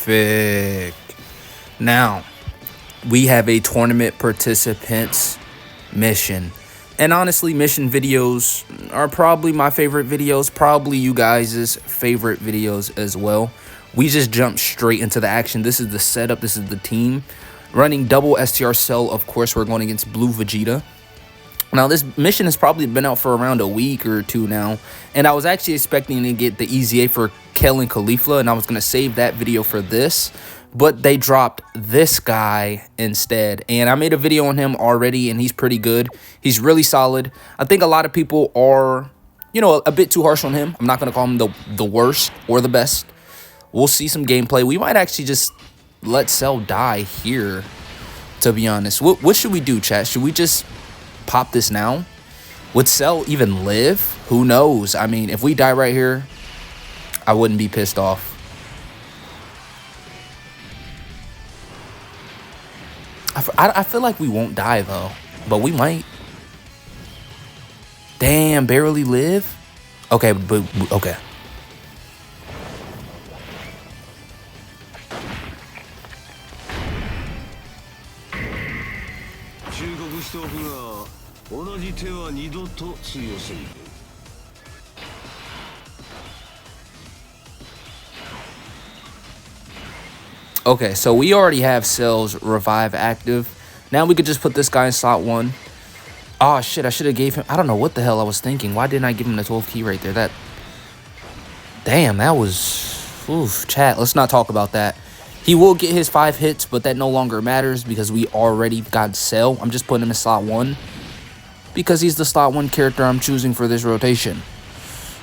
Perfect. Now, we have a tournament participants mission. And honestly, mission videos are probably my favorite videos, probably you guys' favorite videos as well. We just jumped straight into the action. This is the setup, this is the team. Running double STR Cell, of course, we're going against Blue Vegeta. Now, this mission has probably been out for around a week or two now, and I was actually expecting to get the EZA for Kel and Caulifla, and I was going to save that video for this, but they dropped this guy instead, and I made a video on him already, and he's pretty good. He's really solid. I think a lot of people are, you know, a bit too harsh on him. I'm not going to call him the worst or the best. We'll see some gameplay. We might actually just let Cell die here, to be honest. What should we do, chat? Should we just pop this now? Would Cell even live? Who knows? I mean, if we die right here, I wouldn't be pissed off. I feel like we won't die though, but we might. Damn, barely live. Okay, but okay. Okay, so we already have Cell's revive active. Now we could just put this guy in slot 1. Oh shit, I should have gave him, I don't know what the hell I was thinking. Why didn't I give him the 12 key right there? Damn, that was, oof, chat, let's not talk about that. He will get his 5 hits, but that no longer matters because we already got Cell. I'm just putting him in slot 1 because he's the slot 1 character I'm choosing for this rotation.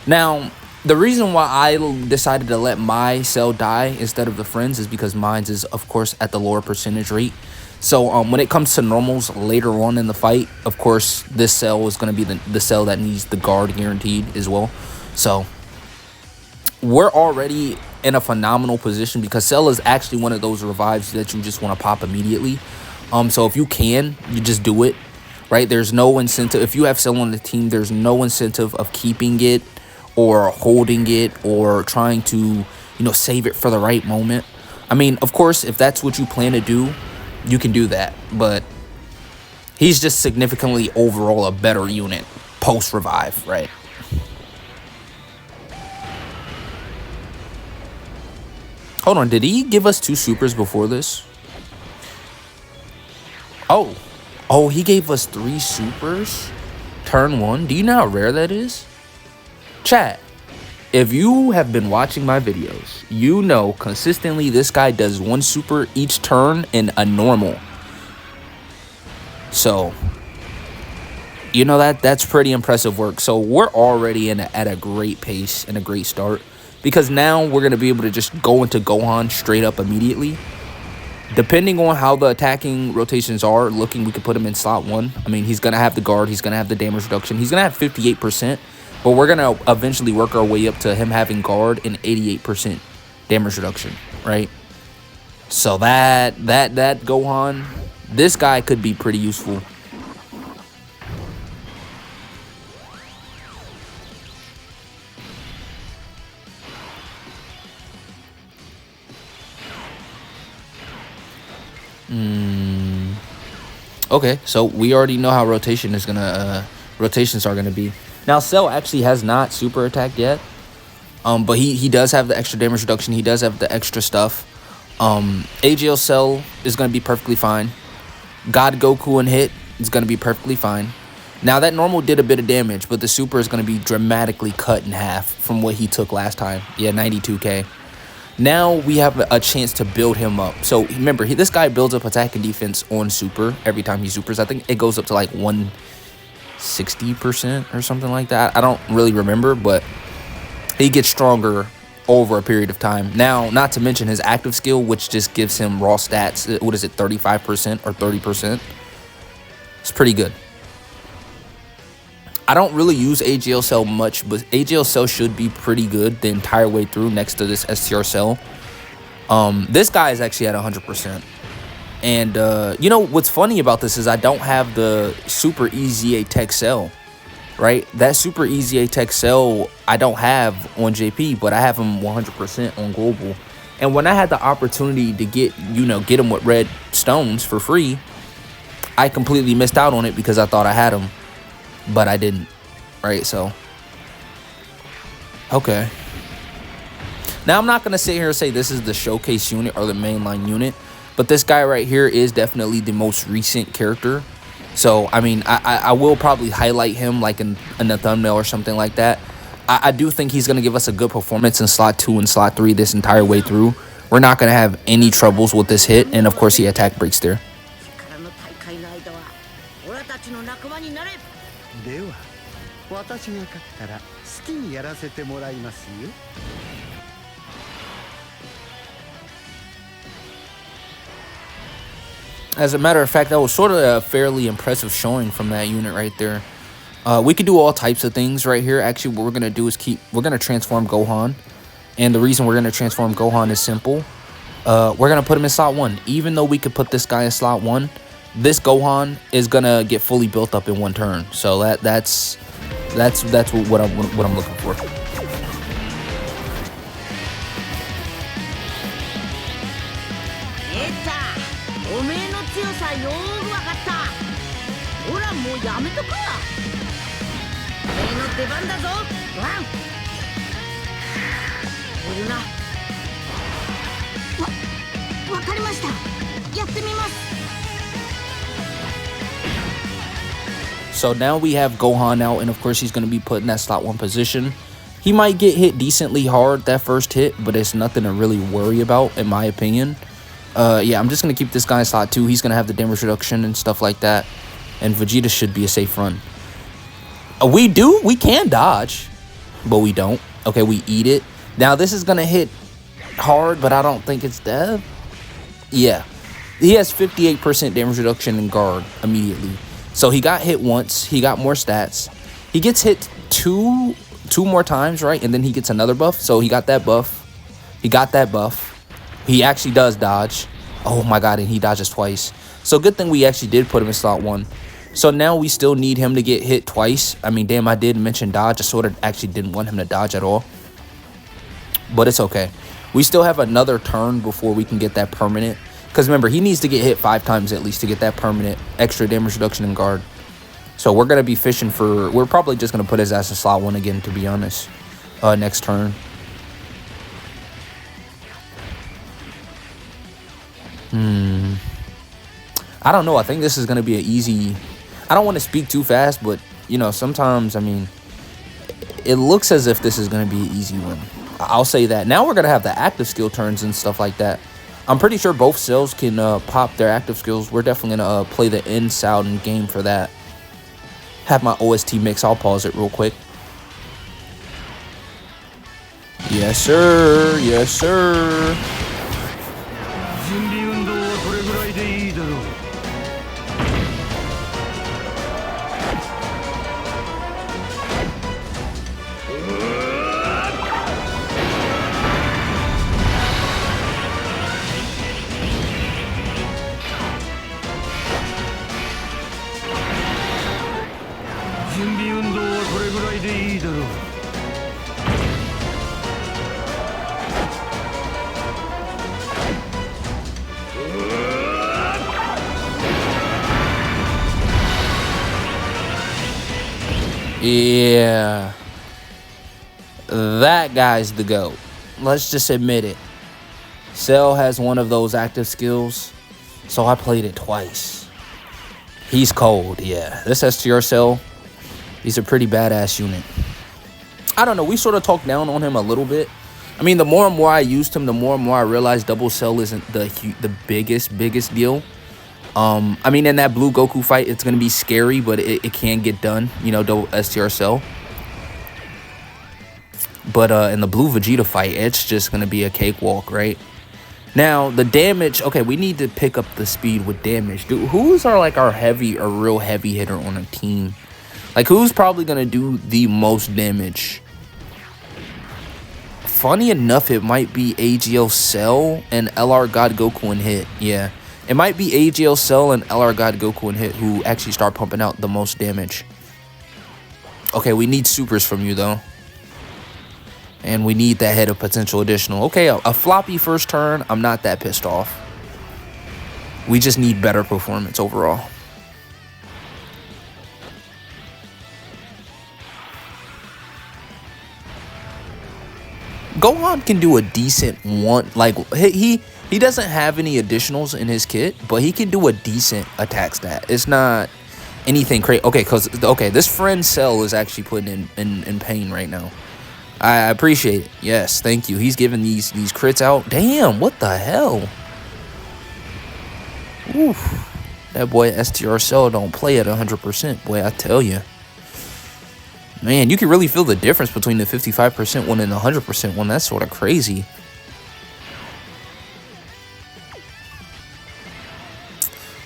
Now, the reason why I decided to let my Cell die instead of the friends is because mine is, of course, at the lower percentage rate. So when it comes to normals later on in the fight, of course, this Cell is going to be the Cell that needs the guard guaranteed as well. So we're already in a phenomenal position because Cell is actually one of those revives that you just want to pop immediately. So if you can, you just do it, right? There's no incentive. If you have Cell on the team, there's no incentive of keeping it or holding it or trying to, you know, save it for the right moment. I mean, of course, if that's what you plan to do, you can do that, but he's just significantly overall a better unit post revive, right? Hold on, did he give us 2 supers before this? Oh, he gave us 3 supers turn 1. Do you know how rare that is? Chat, if you have been watching my videos, you know consistently this guy does 1 super each turn in a normal. So, you know, that's pretty impressive work. So we're already at a great pace and a great start because now we're going to be able to just go into Gohan straight up immediately. Depending on how the attacking rotations are looking, we could put him in slot 1. I mean, he's going to have the guard. He's going to have the damage reduction. He's going to have 58%. But we're going to eventually work our way up to him having guard and 88% damage reduction, right? So that Gohan, this guy could be pretty useful. Okay, so we already know how rotations are gonna be. Now, Cell actually has not super attacked yet, but he does have the extra damage reduction. He does have the extra stuff. AGL Cell is going to be perfectly fine. God Goku and hit is going to be perfectly fine. Now, that normal did a bit of damage, but the super is going to be dramatically cut in half from what he took last time. Yeah, 92k. Now we have a chance to build him up. So remember, this guy builds up attack and defense on super every time he supers. I think it goes up to like 160% or something like that. I don't really remember, but he gets stronger over a period of time. Now, not to mention his active skill, which just gives him raw stats. What is it, 35% or 30%? It's pretty good. I don't really use AGL Cell much, but AGL Cell should be pretty good the entire way through next to this STR Cell. This guy is actually at 100%. And, you know, what's funny about this is I don't have the Super EZA Tech Cell, right? That Super EZA Tech Cell I don't have on JP, but I have him 100% on Global. And when I had the opportunity to get him with red stones for free, I completely missed out on it because I thought I had him, but I didn't, right? So, okay. Now, I'm not going to sit here and say this is the showcase unit or the mainline unit, but this guy right here is definitely the most recent character. So, I mean, I will probably highlight him like in the thumbnail or something like that. I do think he's going to give us a good performance in slot 2 and slot 3 this entire way through. We're not going to have any troubles with this hit, and of course, he attack breaks there. As a matter of fact, that was sort of a fairly impressive showing from that unit right there. We could do all types of things right here. Actually, what we're going to do is we're going to transform Gohan. And the reason we're going to transform Gohan is simple. We're going to put him in slot 1. Even though we could put this guy in slot 1, this Gohan is going to get fully built up in one turn. So that's what I'm looking for. So now we have Gohan out, and of course he's going to be put in that slot 1 position. He might get hit decently hard that first hit, but it's nothing to really worry about, in my opinion. Yeah, I'm just going to keep this guy in slot 2. He's going to have the damage reduction and stuff like that. And Vegeta should be a safe run. We can dodge, but we don't. Okay, we eat it. Now, this is going to hit hard, but I don't think it's death. Yeah. He has 58% damage reduction in guard immediately. So he got hit once. He got more stats. He gets hit two more times, right? And then he gets another buff. So he got that buff. He got that buff. He actually does dodge. Oh my god, and he dodges twice. So good thing we actually did put him in slot 1. So now we still need him to get hit twice. I mean, damn, I did mention dodge. I sort of actually didn't want him to dodge at all. But it's okay. We still have another turn before we can get that permanent. Because remember, he needs to get hit 5 times at least to get that permanent extra damage reduction in guard. So we're going to be fishing for... We're probably just going to put his ass in slot 1 again, to be honest. Next turn. I don't know. I think this is going to be an easy... I don't want to speak too fast, but, you know, sometimes, I mean, it looks as if this is going to be an easy one. I'll say that. Now we're going to have the active skill turns and stuff like that. I'm pretty sure both cells can pop their active skills. We're definitely going to play the end sound and game for that. Have my OST mix. I'll pause it real quick. Yes, sir. Yes, sir. Yeah, that guy's the GOAT. Let's just admit it. Cell has one of those active skills, so I played it twice. He's cold, yeah. This STR Cell, he's a pretty badass unit. I don't know, we sort of talked down on him a little bit. I mean, the more and more I used him, the more and more I realized double cell isn't the biggest deal. I mean, in that blue Goku fight, it's going to be scary, but it can get done, you know, double STR cell. But in the blue Vegeta fight, it's just going to be a cakewalk, right? Now, the damage, okay, we need to pick up the speed with damage. Dude, who's our real heavy hitter on a team? Like, who's probably going to do the most damage? Funny enough, it might be AGL Cell and LR God Goku and Hit, yeah. It might be AGL Cell and LR God Goku and Hit who actually start pumping out the most damage. Okay, we need supers from you, though. And we need that hit of potential additional. Okay, a floppy first turn. I'm not that pissed off. We just need better performance overall. Gohan can do a decent one. Like, he doesn't have any additionals in his kit, but he can do a decent attack stat. It's not anything crazy. Okay, this friend Cell is actually putting in pain right now. I appreciate it. Yes, thank you. He's giving these crits out. Damn, what the hell? Oof. That boy STR Cell don't play at 100%. Boy, I tell you. Man, you can really feel the difference between the 55% one and the 100% one. That's sort of crazy.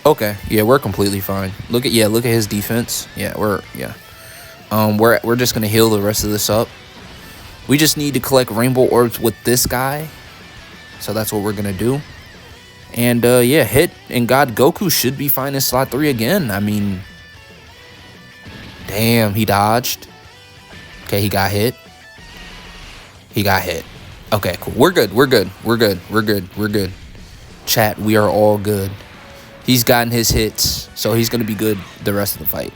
Okay, yeah, we're completely fine. Look at his defense. Yeah, we're just gonna heal the rest of this up. We just need to collect rainbow orbs with this guy. So that's what we're gonna do. And yeah, hit and God Goku should be fine in slot 3 again. I mean, damn, he dodged. Okay, he got hit. He got hit. Okay, cool. We're good. We're good. We're good. We're good. We're good. Chat, we are all good. He's gotten his hits, so he's going to be good the rest of the fight.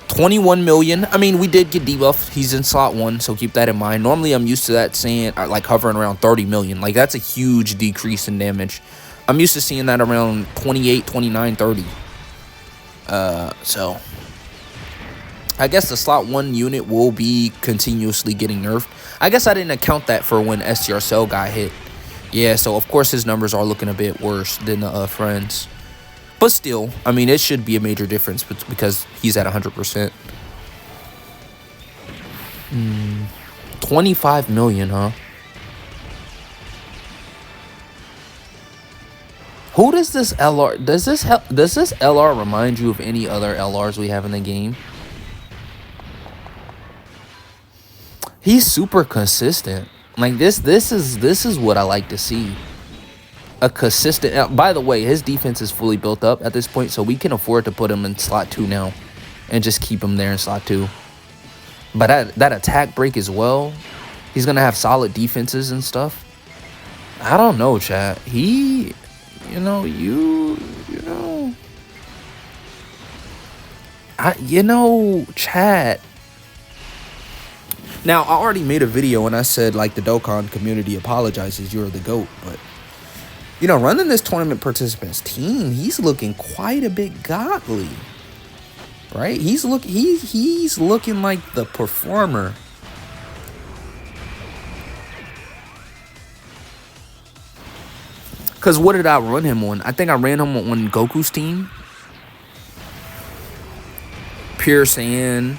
21 million. I mean, we did get debuffed. He's in slot 1, so keep that in mind. Normally, I'm used to that saying, like, hovering around 30 million. Like, that's a huge decrease in damage. I'm used to seeing that around 28, 29, 30. So I guess the slot 1 unit will be continuously getting nerfed. I guess I didn't account that for when STR Cell got hit. Yeah, so of course his numbers are looking a bit worse than the friends. But still, I mean, it should be a major difference because he's at 100%. 25 million, huh? Who does this LR... Does this LR remind you of any other LRs we have in the game? He's super consistent. Like this is what I like to see. A consistent. By the way, his defense is fully built up at this point, so we can afford to put him in slot 2 now, and just keep him there in slot 2. But that attack break as well. He's gonna have solid defenses and stuff. I don't know, chat. Chat. Now, I already made a video and I said, like, the Dokkan community apologizes, you're the GOAT. But, you know, running this tournament participants team, he's looking quite a bit godly. Right? He's looking like the performer. Because what did I run him on? I think I ran him on Goku's team. Pure Saiyan,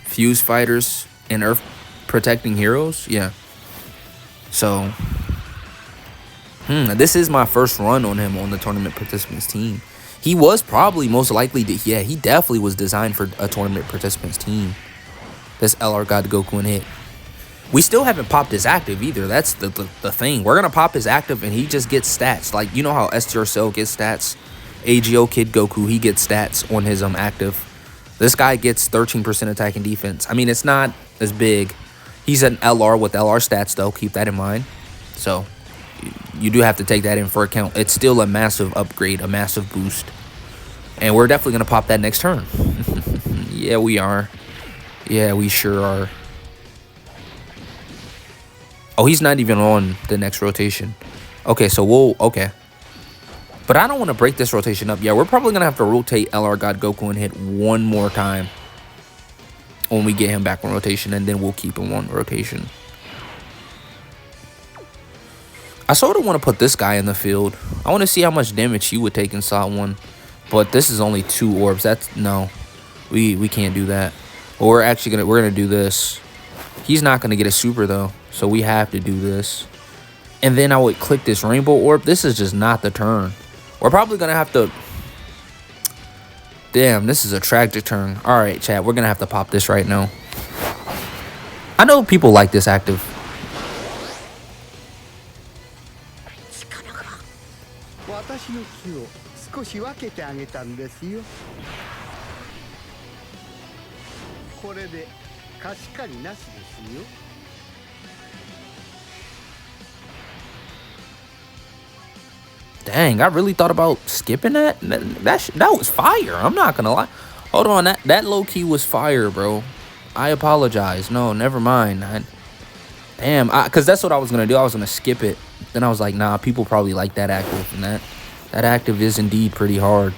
Fuse Fighters, and Earth Protecting Heroes. Yeah. So, this is my first run on him on the tournament participants team. He was probably most likely he definitely was designed for a tournament participants team. This LR God Goku and hit. We still haven't popped his active either. That's the thing. We're gonna pop his active and he just gets stats. Like, you know how STR Cell gets stats? AGO Kid Goku, he gets stats on his active. This guy gets 13% attack and defense. I mean, it's not as big. He's an LR with LR stats, though. Keep that in mind. So, you do have to take that in for account. It's still a massive upgrade, a massive boost. And we're definitely going to pop that next turn. Yeah, we are. Yeah, we sure are. Oh, he's not even on the next rotation. Okay, so okay. But I don't want to break this rotation up. Yeah, we're probably going to have to rotate LR God Goku and hit one more time when we get him back on rotation, and then we'll keep him on rotation. I sort of want to put this guy in the field. I want to see how much damage he would take in slot 1. But this is only 2 orbs. No. We can't do that. But we're gonna do this. He's not gonna get a super though, so we have to do this. And then I would click this rainbow orb. This is just not the turn. We're probably gonna have to. Damn, this is a tragic turn. All right, chat. We're gonna have to pop this right now. I know people like this active. Dang, I really thought about skipping that. That was fire. I'm not gonna lie. Hold on, that low key was fire, bro. I apologize. No, never mind. Damn, cause that's what I was gonna do. I was gonna skip it. Then I was like, nah, people probably like that active, and that active is indeed pretty hard.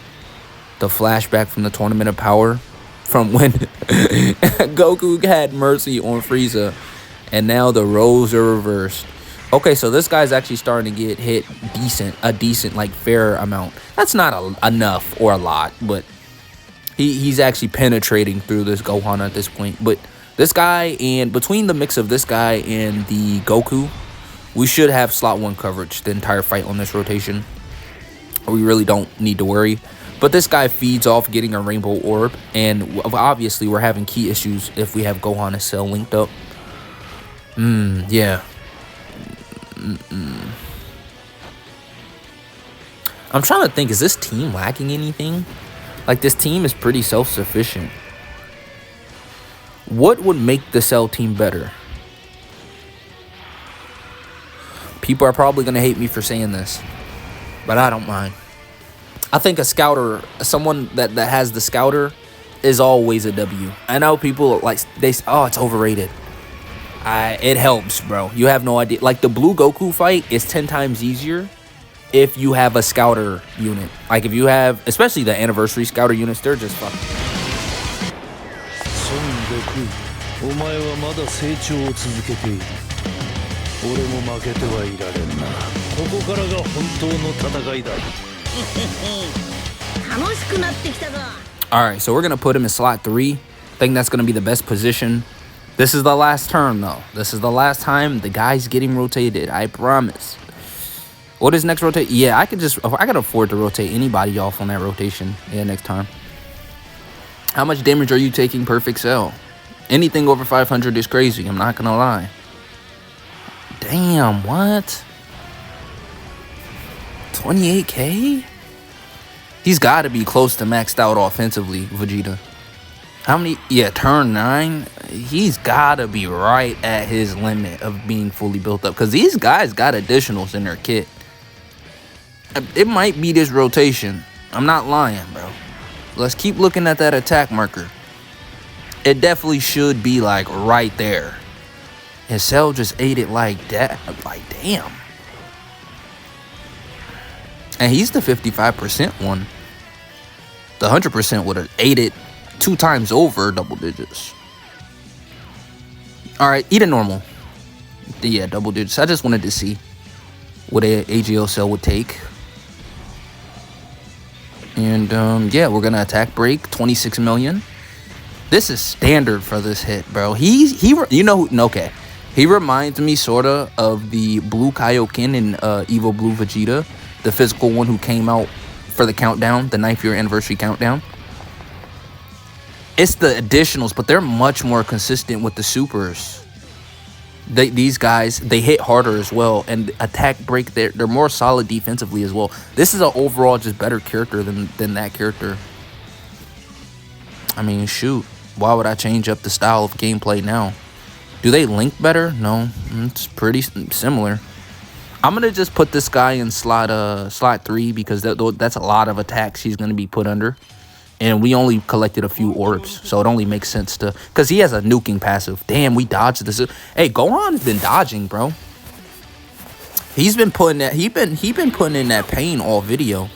The flashback from the Tournament of Power, from when Goku had mercy on Frieza, and now the roles are reversed. Okay, so this guy's actually starting to get hit a decent, like, fair amount. That's not enough or a lot, but he's actually penetrating through this Gohan at this point. But this guy, and between the mix of this guy and the Goku, we should have slot 1 coverage the entire fight on this rotation. We really don't need to worry. But this guy feeds off getting a Rainbow Orb, and obviously we're having key issues if we have Gohan and Cell linked up. Yeah. I'm trying to think, is this team lacking anything? Like, this team is pretty self-sufficient. What would make the Cell team better? People are probably going to hate me for saying this, but I don't mind. I think a scouter, someone that has the scouter, is always a W. I know people, like, oh, it's overrated. It helps, bro. You have no idea. Like, the Blue Goku fight is 10 times easier if you have a scouter unit. Like, if you have, especially the anniversary scouter units, they're just fucking. Alright, so we're going to put him in slot 3. I think that's going to be the best position. This is the last turn, though. This is the last time the guy's getting rotated. I promise. What is next rotate? Yeah, I can afford to rotate anybody off on that rotation. Yeah, next time. How much damage are you taking, Perfect Cell? Anything over 500 is crazy. I'm not going to lie. Damn, what? 28K? He's got to be close to maxed out offensively, Vegeta. How many? Yeah, turn 9. He's got to be right at his limit of being fully built up. Because these guys got additionals in their kit. It might be this rotation. I'm not lying, bro. Let's keep looking at that attack marker. It definitely should be, like, right there. And Cell just ate it like that. Like, damn. And he's the 55% one. The 100% would have ate it 2 times over double digits. Alright, eat it normal. Yeah, double digits. I just wanted to see what a AGL Cell would take. And, yeah, we're going to attack break. 26 million. This is standard for this hit, bro. You know, okay. He reminds me, sort of the Blue Kaioken in Evo Blue Vegeta. The physical one who came out for the countdown, the 9th year anniversary countdown. It's the additionals, but they're much more consistent with the supers. These guys, they hit harder as well, and attack break, they're more solid defensively as well. This is an overall just better character than that character. I mean, shoot, why would I change up the style of gameplay now? Do they link better? No, it's pretty similar. I'm gonna just put this guy in slot 3 because that's a lot of attacks he's gonna be put under. And we only collected a few orbs, so it only makes sense to... Because he has a nuking passive. Damn, we dodged this. Hey, Gohan's been dodging, bro. He's been putting that... He been putting in that pain all video.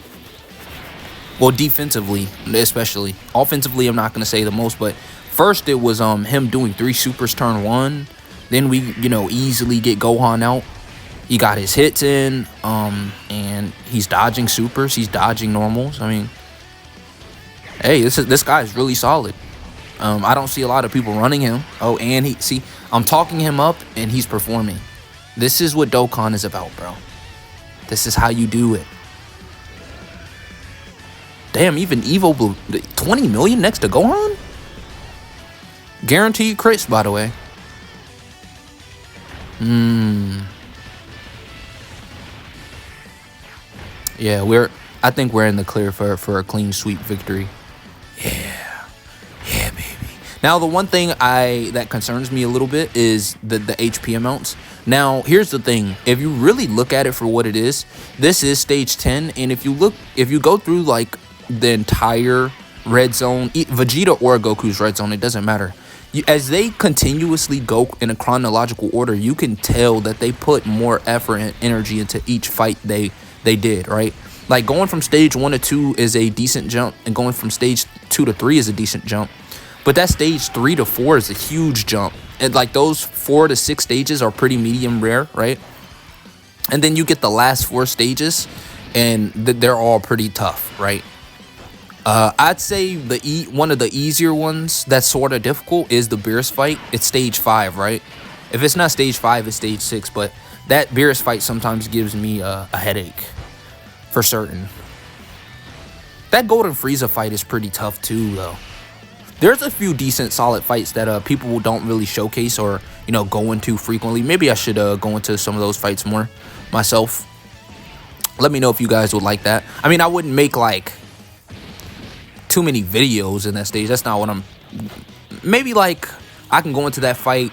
Well, defensively, especially. Offensively, I'm not going to say the most, but... First, it was him doing 3 supers turn 1. Then we, easily get Gohan out. He got his hits in, and he's dodging supers. He's dodging normals. I mean... Hey, this guy is really solid. I don't see a lot of people running him. Oh, and I'm talking him up, and he's performing. This is what Dokkan is about, bro. This is how you do it. Damn, even Evo Blue, 20 million next to Gohan? Guaranteed crits, by the way. Yeah, I think we're in the clear for a clean sweep victory. Yeah, baby. Now, the one thing that concerns me a little bit is the HP amounts. Now, here's the thing. If you really look at it for what it is, this is stage 10. And if you go through like the entire red zone, Vegeta or Goku's red zone, it doesn't matter. As they continuously go in a chronological order, you can tell that they put more effort and energy into each fight they did, right? Like going from stage 1 to 2 is a decent jump, and going from stage 2 to 3 is a decent jump. But that stage 3 to 4 is a huge jump. And like those 4 to 6 stages are pretty medium rare, right? And then you get the last 4 stages, and they're all pretty tough, right? I'd say one of the easier ones that's sort of difficult is the Beerus fight. It's stage 5, right? If it's not stage 5, it's stage 6. But that Beerus fight sometimes gives me a headache, for certain. That Golden Frieza fight is pretty tough too, though. There's a few decent solid fights that people don't really showcase or, you know, go into frequently. Maybe I should go into some of those fights more myself. Let me know if you guys would like that. I mean, I wouldn't make like too many videos in that stage. That's not what I'm... Maybe like I can go into that fight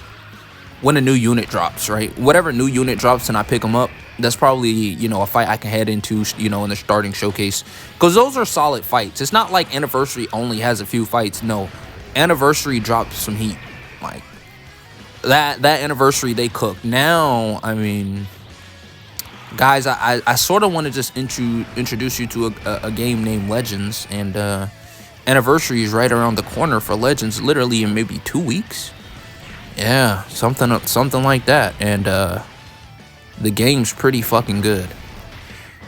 when a new unit drops, right? Whatever new unit drops and I pick them up, that's probably, you know, a fight I can head into, you know, in the starting showcase. Because those are solid fights. It's not like Anniversary only has a few fights. No, Anniversary dropped some heat. Like, that Anniversary, they cooked. Now, I mean, guys, I sort of want to just introduce you to a game named Legends. And Anniversary is right around the corner for Legends, literally in maybe 2 weeks. Yeah, something like that. And the game's pretty fucking good.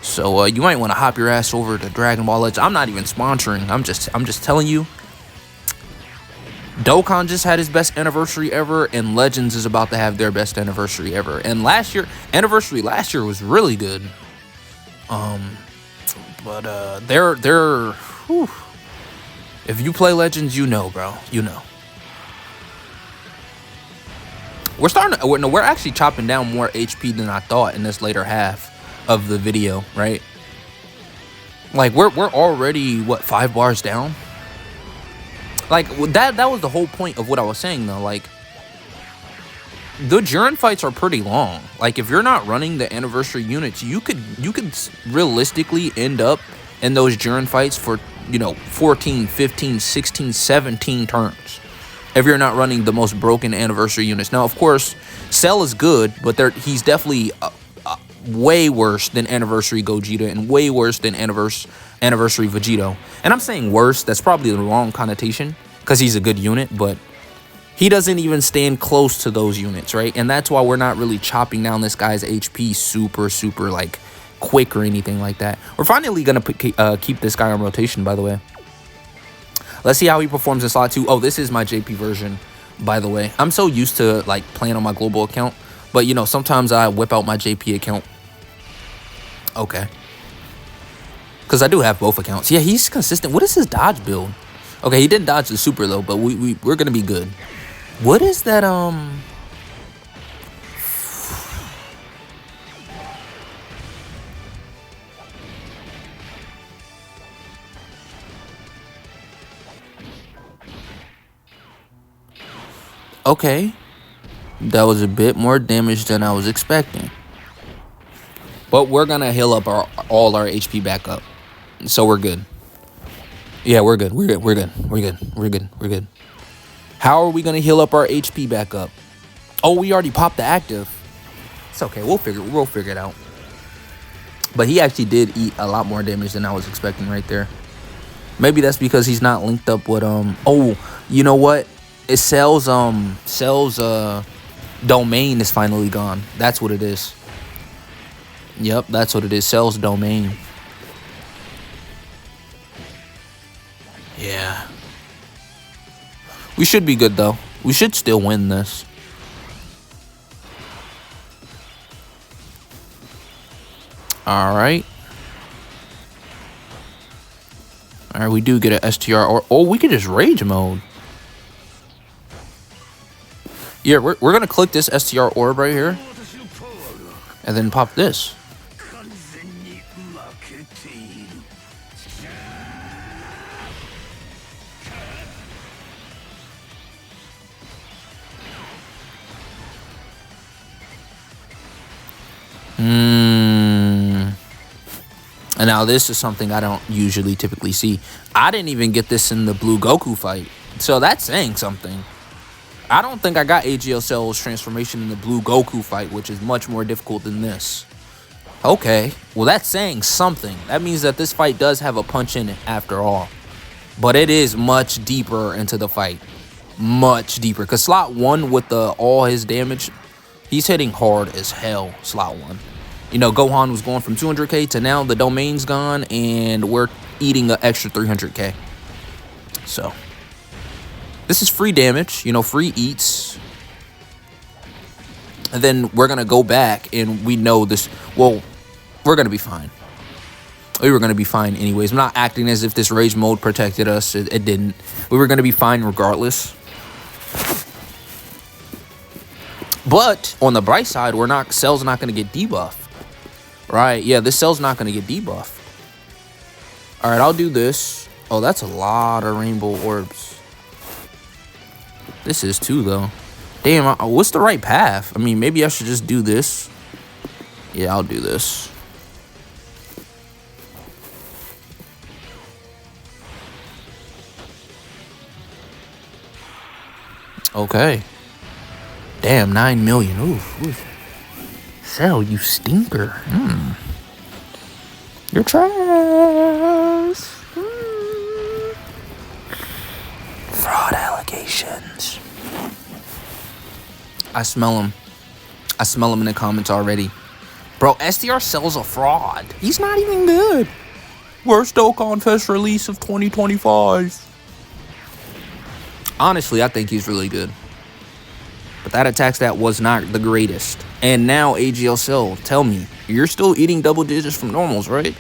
So you might want to hop your ass over to Dragon Ball Legends. I'm not even sponsoring. I'm just telling you. Dokkan just had his best anniversary ever, and Legends is about to have their best anniversary ever. And anniversary last year was really good. But they're whew. If you play Legends, you know, bro. You know. We're actually chopping down more HP than I thought in this later half of the video, right? Like we're already what, 5 bars down? Like that was the whole point of what I was saying though. Like the Jiren fights are pretty long. Like if you're not running the anniversary units, you could realistically end up in those Jiren fights for, you know, 14, 15, 16, 17 turns. If you're not running the most broken anniversary units. Now, of course, Cell is good, but he's definitely way worse than Anniversary Gogeta and way worse than Anniversary Vegito. And I'm saying worse, that's probably the wrong connotation because he's a good unit, but he doesn't even stand close to those units, right? And that's why we're not really chopping down this guy's HP super, like, quick or anything like that. We're finally going to keep this guy on rotation, by the way. Let's see how he performs in slot 2. Oh, this is my JP version, by the way. I'm so used to, like, playing on my global account. But, you know, sometimes I whip out my JP account. Okay. Because I do have both accounts. Yeah, he's consistent. What is his dodge build? Okay, he didn't dodge the super, though. But we're going to be good. What is that, Okay, that was a bit more damage than I was expecting. But we're going to heal up all our HP back up. So we're good. Yeah, we're good. We're good. How are we going to heal up our HP back up? Oh, we already popped the active. It's okay. We'll figure it out. But he actually did eat a lot more damage than I was expecting right there. Maybe that's because he's not linked up with oh, you know what? It Cell's domain is finally gone. That's what it is. Yep, that's what it is. Cell's domain. Yeah. We should be good though. We should still win this. Alright. Alright, we do get an STR or we could just rage mode. Yeah, we're gonna click this STR orb right here, and then pop this. And now this is something I don't usually typically see. I didn't even get this in the Blue Goku fight. So that's saying something. I don't think I got AGL Cell's transformation in the Blue Goku fight, which is much more difficult than this. Okay, well that's saying something. That means that this fight does have a punch in it after all. But it is much deeper into the fight. Much deeper. Because slot 1 with all his damage, he's hitting hard as hell, slot 1. You know, Gohan was going from 200k to now the domain's gone and we're eating an extra 300k. So, this is free damage, you know, free eats. And then we're going to go back and we know this, well, we're going to be fine. We were going to be fine anyways. I'm not acting as if this rage mode protected us. It didn't. We were going to be fine regardless. But on the bright side, Cell's not going to get debuffed. Right, yeah, this Cell's not going to get debuffed. All right, I'll do this. Oh, that's a lot of rainbow orbs. This is too, though. Damn, what's the right path? I mean, maybe I should just do this. Yeah, I'll do this. Okay. Damn, 9 million. Oof. Cell, you stinker. You're trash. Fraud allegations. I smell him. I smell him in the comments already. Bro, STR Cell's a fraud. He's not even good. Worst Dokkan Fest release of 2025. Honestly, I think he's really good. But that attack stat was not the greatest. And now AGL Cell, tell me, you're still eating double digits from normals, right?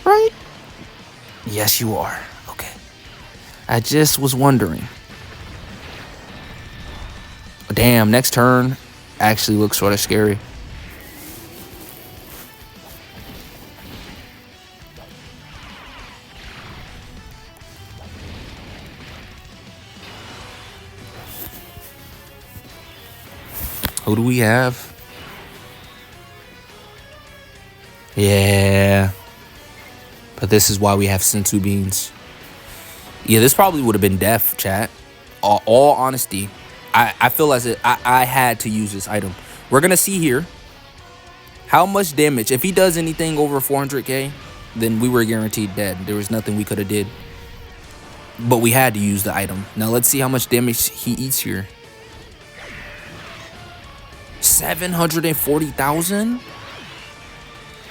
Right? Yes, you are. Okay. I just was wondering. Damn, next turn actually looks sort of scary. Who do we have? Yeah. But this is why we have Senzu Beans. Yeah, this probably would have been death, chat. All honesty. I feel as if I had to use this item. We're going to see here how much damage. If he does anything over 400k, then we were guaranteed dead. There was nothing we could have did. But we had to use the item. Now let's see how much damage he eats here. 740,000?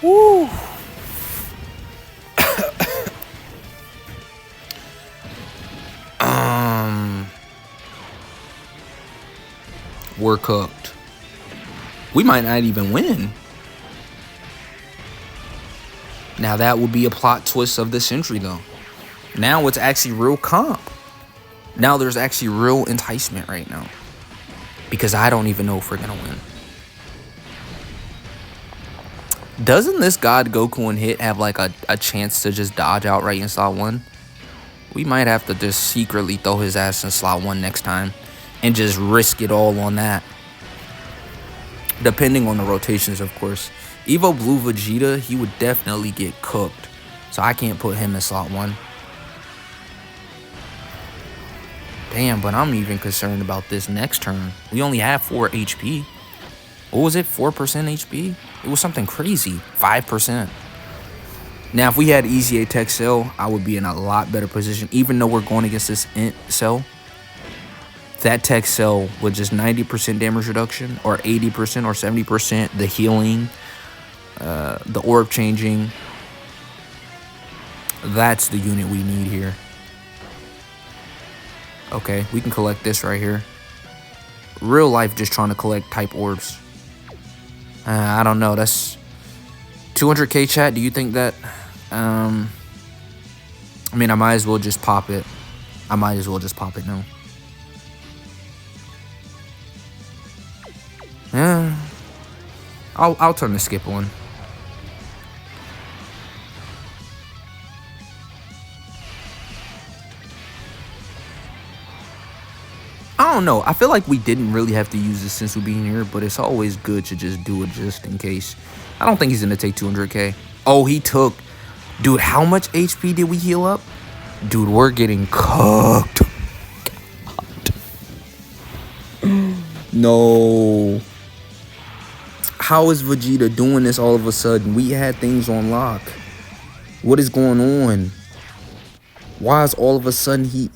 Woo! We're cooked. We might not even win. Now that would be a plot twist of the century, though. Now it's actually real comp. Now there's actually real enticement right now. Because I don't even know if we're going to win. Doesn't this God Goku and Hit have like a chance to just dodge out right in slot 1? We might have to just secretly throw his ass in slot 1 next time. And just risk it all on that. Depending on the rotations, of course. Evo Blue Vegeta, he would definitely get cooked. So I can't put him in slot 1. Damn, but I'm even concerned about this next turn. We only have 4 HP. What was it? 4% HP? It was something crazy. 5%. Now, if we had Easy Attack Cell, I would be in a lot better position. Even though we're going against this Int Cell. That Tech Cell with just 90% damage reduction. Or 80% or 70%. The healing. The orb changing. That's the unit we need here. Okay, we can collect this right here. Real life just trying to collect type orbs. I don't know. That's 200k chat. Do you think that? I mean, I might as well just pop it. I might as well just pop it now. Yeah. I'll turn the skip on. I don't know. I feel like we didn't really have to use this since we're being here, but it's always good to just do it just in case. I don't think he's going to take 200k. Oh, he took... Dude, how much HP did we heal up? Dude, we're getting cooked. No. How is Vegeta doing this all of a sudden? We had things on lock. What is going on? Why is all of a sudden he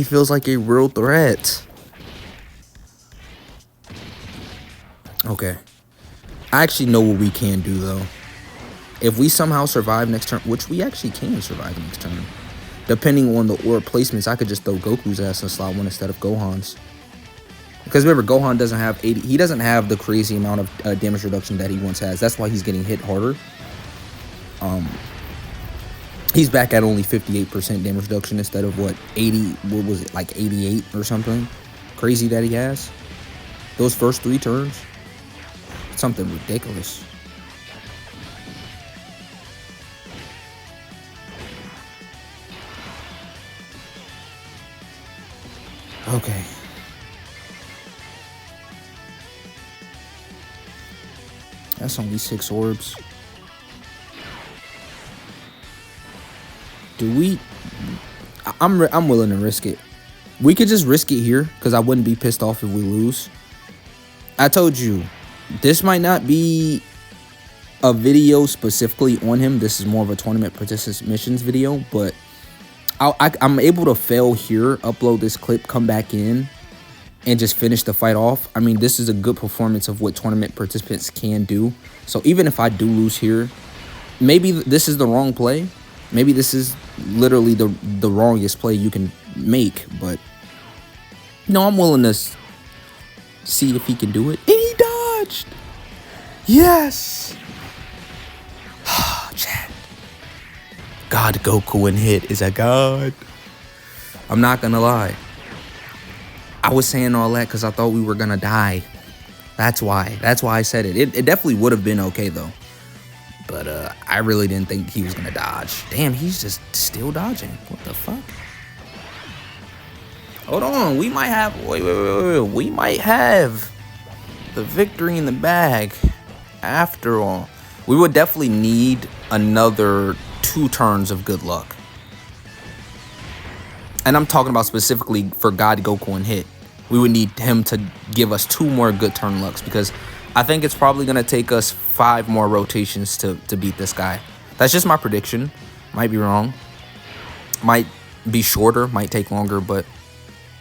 feels like a real threat? Okay. I actually know what we can do, though. If we somehow survive next turn, which we actually can survive next turn, depending on the orb placements, I could just throw Goku's ass in slot 1 instead of Gohan's. Because remember, Gohan doesn't have 80. He doesn't have the crazy amount of damage reduction that he once has. That's why he's getting hit harder. He's back at only 58% damage reduction instead of what, 80, what was it, like 88 or something crazy that he has. Those first 3 turns, something ridiculous. Okay. That's only 6 orbs. Do we... I'm willing to risk it. We could just risk it here, because I wouldn't be pissed off if we lose. I told you, this might not be a video specifically on him. This is more of a tournament participants video, but I'm able to fail here, upload this clip, come back in, and just finish the fight off. I mean, this is a good performance of what tournament participants can do. So even if I do lose here, maybe this is the wrong play. Maybe this is literally the wrongest play you can make. But no, I'm willing to see if he can do it. And he dodged. Yes. Chat. God Goku and hit is a god. I'm not gonna lie. I was saying all that because I thought we were gonna die. That's why. That's why I said it. It definitely would have been okay though. But I really didn't think he was gonna dodge. Damn, he's just still dodging. What the fuck? Hold on. We might have. Wait. We might have the victory in the bag. After all, we would definitely need another 2 turns of good luck. And I'm talking about specifically for God, Goku, and Hit. We would need him to give us 2 more good turn lucks, because I think it's probably going to take us 5 more rotations to beat this guy. That's just my prediction. Might be wrong. Might be shorter. Might take longer. But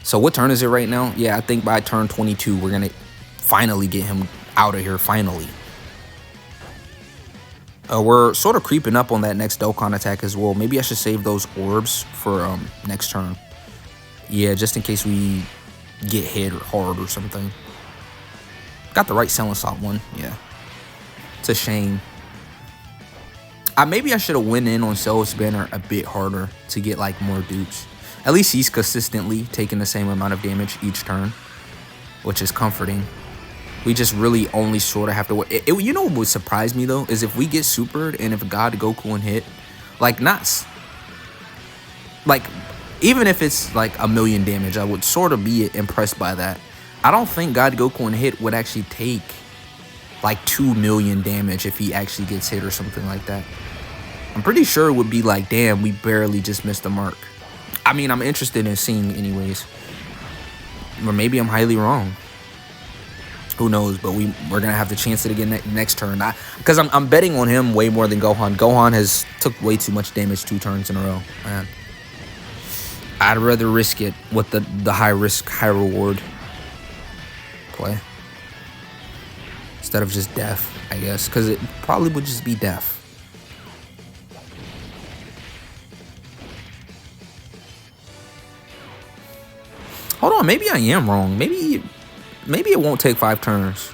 so what turn is it right now? Yeah, I think by turn 22, we're going to finally get him out of here. Finally. We're sort of creeping up on that next Dokkan attack as well. Maybe I should save those orbs for next turn. Yeah, just in case we get hit or hard or something. Got the right selling slot 1. Yeah. It's a shame. Maybe I should have went in on Cell's banner a bit harder to get like more dupes. At least he's consistently taking the same amount of damage each turn, which is comforting. We just really only sort of have to... you know what would surprise me, though? Is if we get supered and if God, Goku, and Hit... Like, not... Like, even if it's like 1,000,000 damage, I would sort of be impressed by that. I don't think God, Goku, and Hit would actually take like 2 million damage if he actually gets hit or something like that. I'm pretty sure it would be like, damn, we barely just missed the mark. I mean, I'm interested in seeing anyways. Or maybe I'm highly wrong. Who knows? But we're gonna have to chance it again next turn. Because I'm betting on him way more than Gohan. Gohan has took way too much damage 2 turns in a row. Man, I'd rather risk it with the high risk, high reward play instead of just death, I guess. Because it probably would just be death. Hold on, maybe I am wrong. Maybe it won't take 5 turns.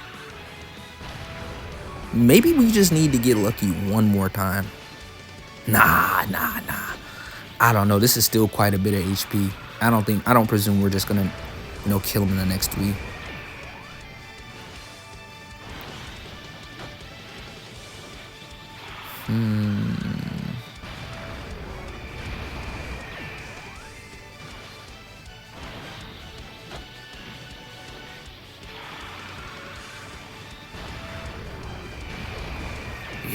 Maybe we just need to get lucky one more time. Nah. I don't know. This is still quite a bit of HP. I don't presume we're just gonna, kill him in the next 3.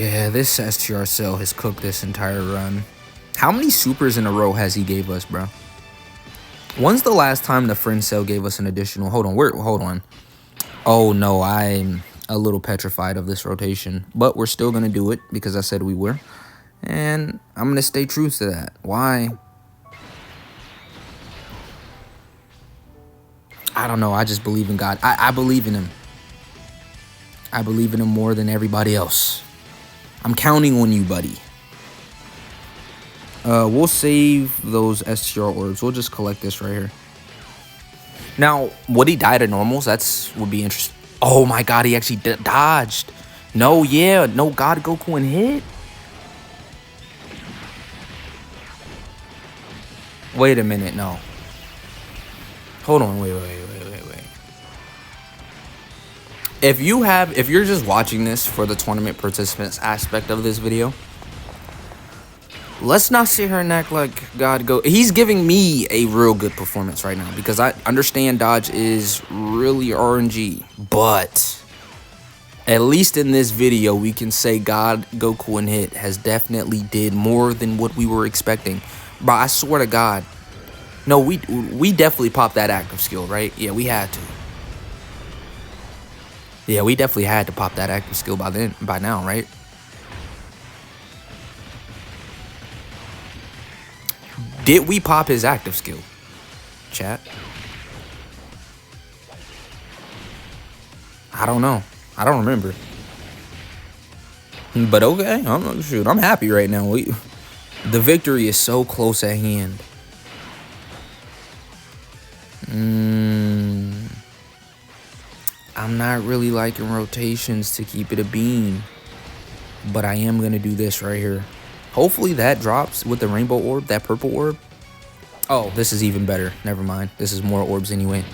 Yeah, this STR cell has cooked this entire run. How many supers in a row has he gave us, bro? When's the last time the friend cell gave us an additional? Hold on. Oh, no, I'm a little petrified of this rotation. But we're still going to do it because I said we were. And I'm going to stay true to that. Why? I don't know. I just believe in God. I believe in him. I believe in him more than everybody else. I'm counting on you, buddy. We'll save those STR orbs. We'll just collect this right here. Now, would he die to normals? Would be interesting. Oh my god, he actually dodged. No, yeah. No, God Goku and hit. Wait a minute, no. Hold on, wait. If you're just watching this for the tournament participants aspect of this video, let's not sit here and act like God go. He's giving me a real good performance right now because I understand dodge is really RNG, but at least in this video we can say God Goku and hit has definitely did more than what we were expecting. But I swear to God, no, we definitely popped that active skill, right? Yeah, we had to. Yeah, we definitely had to pop that active skill by now, right? Did we pop his active skill? Chat. I don't know. I don't remember. But okay, I'm happy right now. The victory is so close at hand. I'm not really liking rotations to keep it a bean, but I am going to do this right here. Hopefully that drops with the rainbow orb, that purple orb. Oh, this is even better. Never mind. This is more orbs anyway.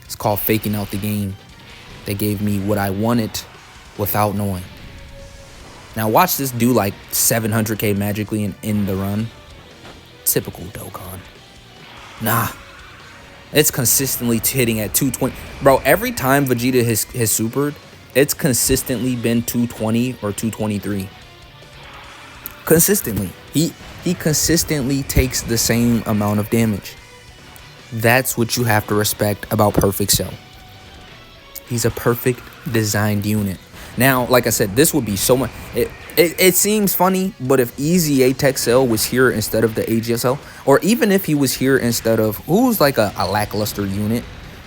It's called faking out the game. They gave me what I wanted without knowing. Now watch this do like 700k magically and end the run. Typical Dokkan. Nah. It's consistently hitting at 220. Bro, every time Vegeta has supered, it's consistently been 220 or 223. Consistently. He consistently takes the same amount of damage. That's what you have to respect about Perfect Cell. He's a perfect designed unit. Now, like I said, this would be so much. It seems funny, but if Easy A-Tech Cell was here instead of the AGSL, or even if he was here instead of who's like a lackluster unit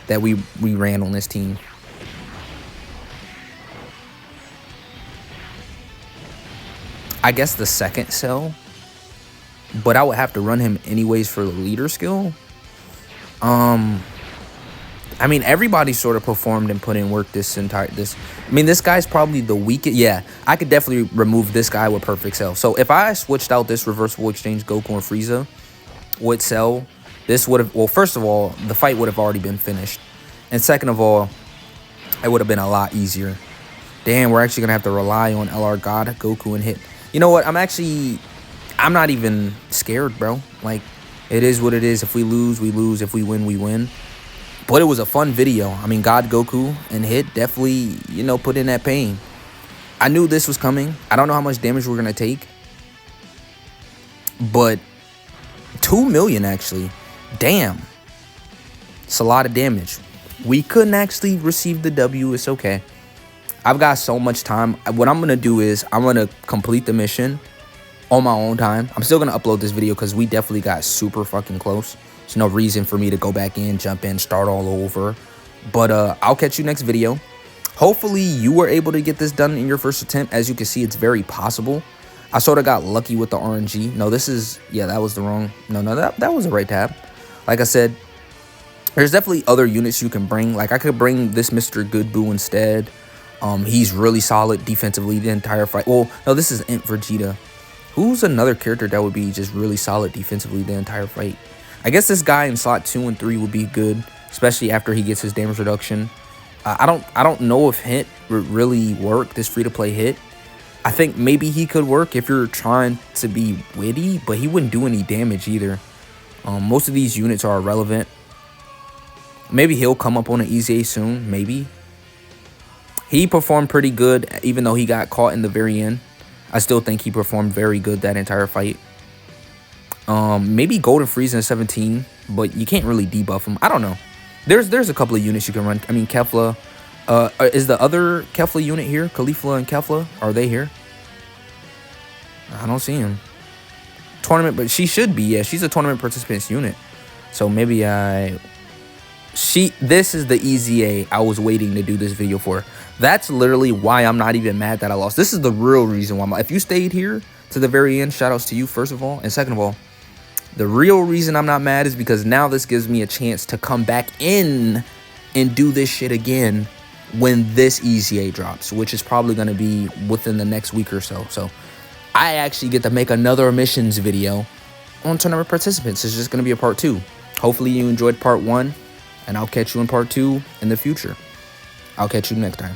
that we ran on this team. I guess the second cell, but I would have to run him anyways for the leader skill. I mean, everybody sort of performed and put in work this. I mean, this guy's probably the weakest. Yeah, I could definitely remove this guy with Perfect Cell. So if I switched out this reversible exchange Goku and Frieza with Cell, this would have, well, first of all, the fight would have already been finished. And second of all, it would have been a lot easier. Damn, we're actually going to have to rely on LR God, Goku, and hit. You know what? I'm not even scared, bro. Like, it is what it is. If we lose, we lose. If we win, we win. But it was a fun video. I mean, God, Goku, and hit definitely, you know, put in that pain. I knew this was coming. I don't know how much damage we're going to take. But 2 million, actually. Damn. It's a lot of damage. We couldn't actually receive the W. It's okay. I've got so much time. What I'm going to do is I'm going to complete the mission on my own time. I'm still going to upload this video because we definitely got super fucking close. There's no reason for me to go back in, jump in, start all over. But I'll catch you next video. Hopefully you were able to get this done in your first attempt. As you can see, it's very possible. I sort of got lucky with the RNG. No, this is, yeah, that was the wrong. No, that was the right tab. Like I said, there's definitely other units you can bring. Like I could bring this Mr. Goodboo instead. He's really solid defensively the entire fight. Well, no, this is Int Vegeta. Who's another character that would be just really solid defensively the entire fight? I guess this guy in slot 2 and 3 would be good, especially after he gets his damage reduction. I don't know if hit would really work, this free-to-play hit. I think maybe he could work if you're trying to be witty, but he wouldn't do any damage either. Most of these units are irrelevant. Maybe he'll come up on an Easy A soon, maybe. He performed pretty good, even though he got caught in the very end. I still think he performed very good that entire fight. Maybe Golden Frieza in 17, but you can't really debuff him. I don't know. There's a couple of units you can run. I mean, Kefla. Is the other Kefla unit here? Khalifa and Kefla, are they here? I don't see him. Tournament, but she should be. Yeah, she's a tournament participants unit. So maybe this is the easy A I was waiting to do this video for. That's literally why I'm not even mad that I lost. This is the real reason why if you stayed here to the very end, shout outs to you, first of all. And second of all, the real reason I'm not mad is because now this gives me a chance to come back in and do this shit again when this easy A drops, which is probably going to be within the next week or so. So I actually get to make another missions video on tournament participants. It's just going to be a part 2. Hopefully you enjoyed part 1, and I'll catch you in part 2 in the future. I'll catch you next time.